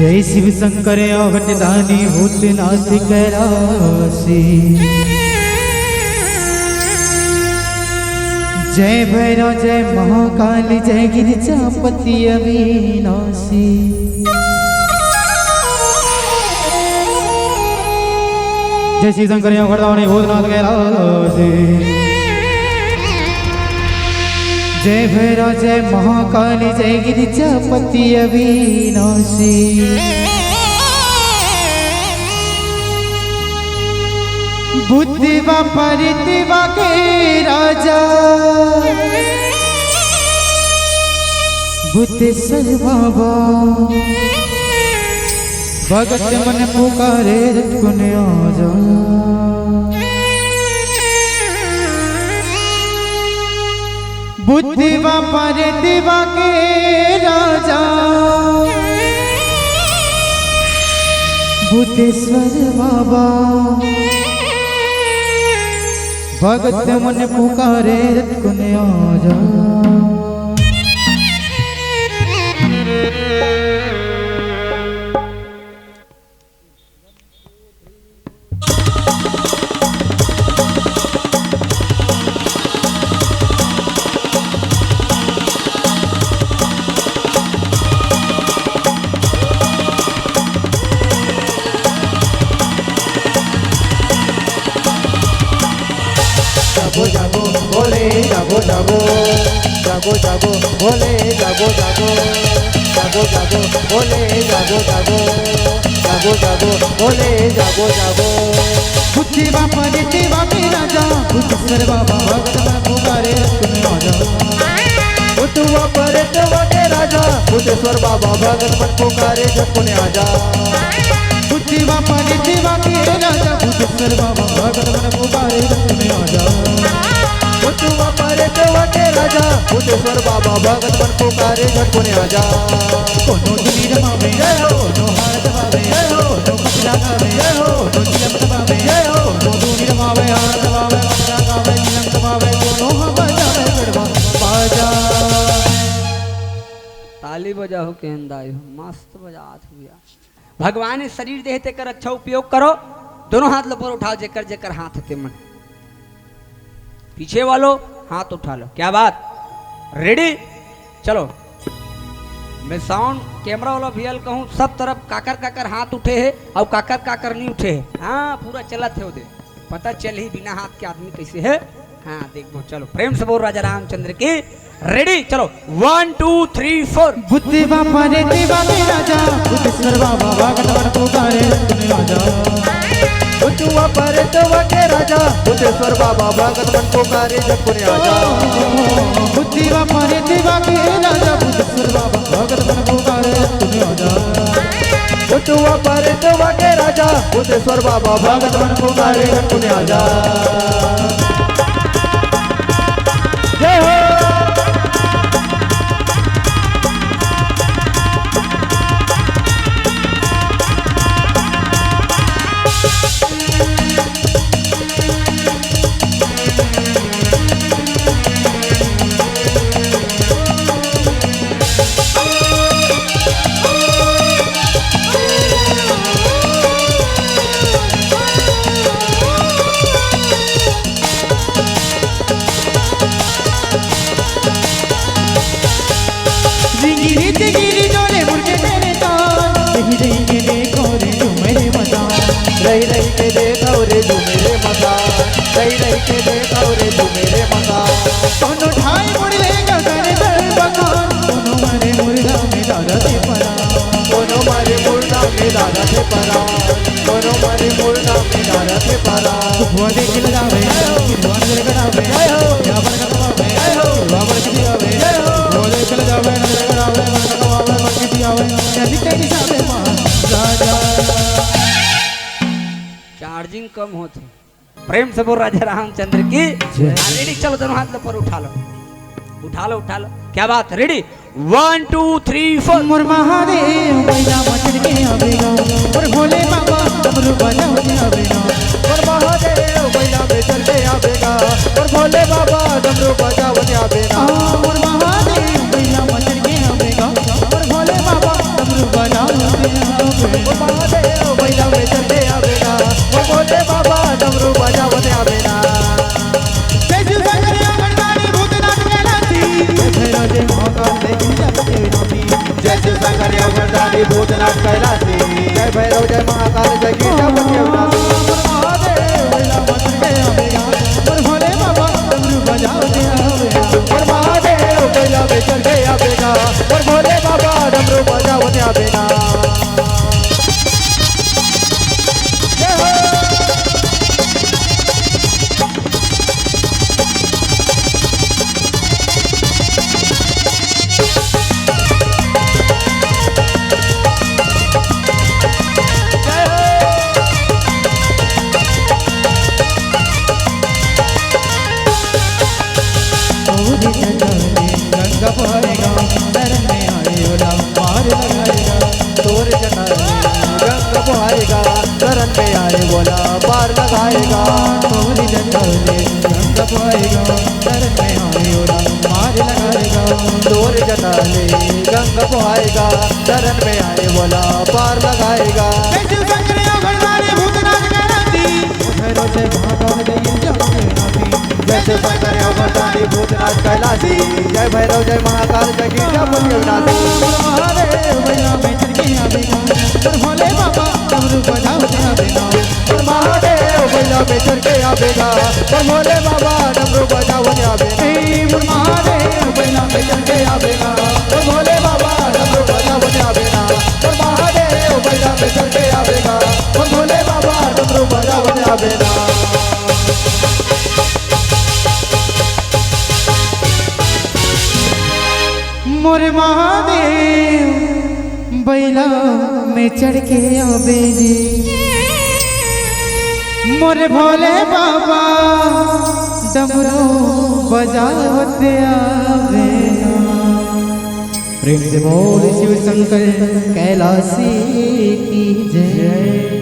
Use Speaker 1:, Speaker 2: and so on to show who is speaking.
Speaker 1: जय शिव शंकर अवटदानी भूतनाथ कैलासी। जय भैरव जय महाकाल जय गिरिजापति अविनाशी। जय शिव शंकर अवटदानी भूतनाथ कैलासी। जय भैरव जय महाकाल जय गिरिजापति अविनाशी। बुद्धिवा परितिवा के राजा बुद्धेश्वर बाबा। भगत मन पुकारे रटकुन आजा। बुद्धिवा परितिवा के राजा बुद्धेश्वर बाबा। भगत मन पुकारे रटकुन आजा।
Speaker 2: जागो जागो भोले जागो जागो जागो जागो भोले जागो जागो जागो जागो भोले जागो जागो जागो जागो भोले जागो जागो।
Speaker 1: बुद्धिवा परितिवा के राजा बुद्धेश्वर बाबा। भगत मन पुकारे रटकुन आजा।
Speaker 2: बुद्धवा परितिवा के राजा बुद्धेश्वर बाबा। भगत मन पुकारे रटकुन आजा।
Speaker 1: बुद्धिवा परितिवा के राजा बुद्धेश्वर बाबा। भगत मन पुकारे रटकुन आजा।
Speaker 2: बुद्धवा परितिवा के राजा बुद्धेश्वर बाबा। भगत मन पुकारे रटकुन आजा।
Speaker 1: कोनो धुनी रमावे जय हो, कोनो हार दबावे जय हो, कोनो कपिला गावे जय हो, कोनो चिलम दबावे जय हो, कोनो धुनी रमावे हार दबावे कपिला गावे चिलम दबावे कोनो हम बजावे गढ़वा बाजा।
Speaker 3: ताली बजाओ के अंदाज हो मस्त बजात हुआ। भगवान शरीर देहते कर अच्छा उपयोग करो। दोनों हाथ लपर उठाओ जेकर जेकर हाथ थे मन। पीछे वालों हाथ उठा लो। क्या बात रेडी चलो। मैं साउंड कैमरा वाला भैया कहूँ सब तरफ काकर काकर हाथ उठे है और काकर काकर नहीं उठे है। हाँ पूरा चलत है उधर पता चल ही बिना हाथ के आदमी कैसे है। हाँ देखो चलो प्रेम से बोल राजा रामचंद्र की रेडी चलो 1 2 3 4।
Speaker 1: बुद्धिवा परितिवा के राजा बुद्धेश्वर बाबा। भगत मन पुकारे रटकुन आजा।
Speaker 2: बुद्धवा परितिवा के राजा बुद्धेश्वर बाबा। भगत मन पुकारे रटकुन आजा।
Speaker 1: बुद्धिवा परितिवा के राजा बुद्धेश्वर बाबा। भगत मन पुकारे रटकुन आजा।
Speaker 2: बुद्धवा परितिवा के राजा बुद्धेश्वर बाबा। भगत मन पुकारे रटकुन आजा। जय हो रही रही के देखो रे तू मेरे मसा। रही रही के देखो रे तू मेरे मसा।
Speaker 1: कोनो ढाई मुड़ लेगा करे दर बखान। कोनो मारे मुर्दा में दादा थे परा।
Speaker 2: कोनो मारे मुर्दा में दादा थे परा। कोनो मारे मुर्दा में दादा थे परा।
Speaker 1: हुआ देख लगावे हुआ नजर करावे या पर करवावे हुआ पर किसी आवे हुआ देख लगावे नजर करावे मन करवावे मन किसी आवे या निकल सावे मां राजा।
Speaker 3: चार्जिंग कम होते प्रेम से बोल राजा रामचंद्र की रेडी चलो दोनों हाथ पर उठा लो उठा लो उठा लो। क्या बात रेडी 1 2 3 4।
Speaker 1: मोर महादेव बैला मचन के आवेगा और भोले बाबा डमरू बजाते आवेगा।
Speaker 2: और महादेव बैला में चल के आवेगा और भोले बाबा डमरू बजावते आवेगा।
Speaker 1: मोर महादेव बैला मचन के आवेगा और भोले बाबा डमरू बजाते आवेगा।
Speaker 2: जय भैरव जय महाकाल जय गिरिजापति अविनाशी
Speaker 1: महादेव बैला मंदिर के आवेगा और भोले बाबा डमरू बजावते आवेगा
Speaker 2: और महादेव बैला में चढ़ के आवेगा और भोले बाबा डमरू बजावते आवेगा जय हो
Speaker 1: गंगा पाएगा शरण में आए ओला मार लगाएगा
Speaker 2: तोर जटाले रंग बहाएगा शरण में आए बोला पार लगाएगा
Speaker 1: तोरी जटाले गंगा पाएगा शरण में आए ओला मार लगाएगा
Speaker 2: तोर जटाले रंग बहाएगा शरण में आए बोला पार लगाएगा
Speaker 1: शिव शंकर भगवान भूतनाथ कराती भैरव से भागा जय जावे नाती
Speaker 2: जय शिव शंकर अवतारी भूतनाथ कैलाशी जय भैरव जय महाकाल जय गिरिजापति अविनाशी
Speaker 1: महादेव बैला में चढ़ के आवेगा और भोले बाबा डमरू बजावते आवेगा
Speaker 2: और महादेव बैला में चढ़ के आवेगा और भोले बाबा डमरू बजावते आवेगा
Speaker 1: महादेव बैला में चढ़ के आवेगा
Speaker 2: और भोले बाबा डमरू बजावते आवेगा और महादेव बैला में चढ़ के आवेगा और भोले बाबा डमरू बजावते आवेगा
Speaker 1: मोरे महादेव बैला में चढ़ के आवे जी मोरे भोले बाबा डमरू बजावते आवे प्रेम से बोल शिव शंकर कैलाशी की जय।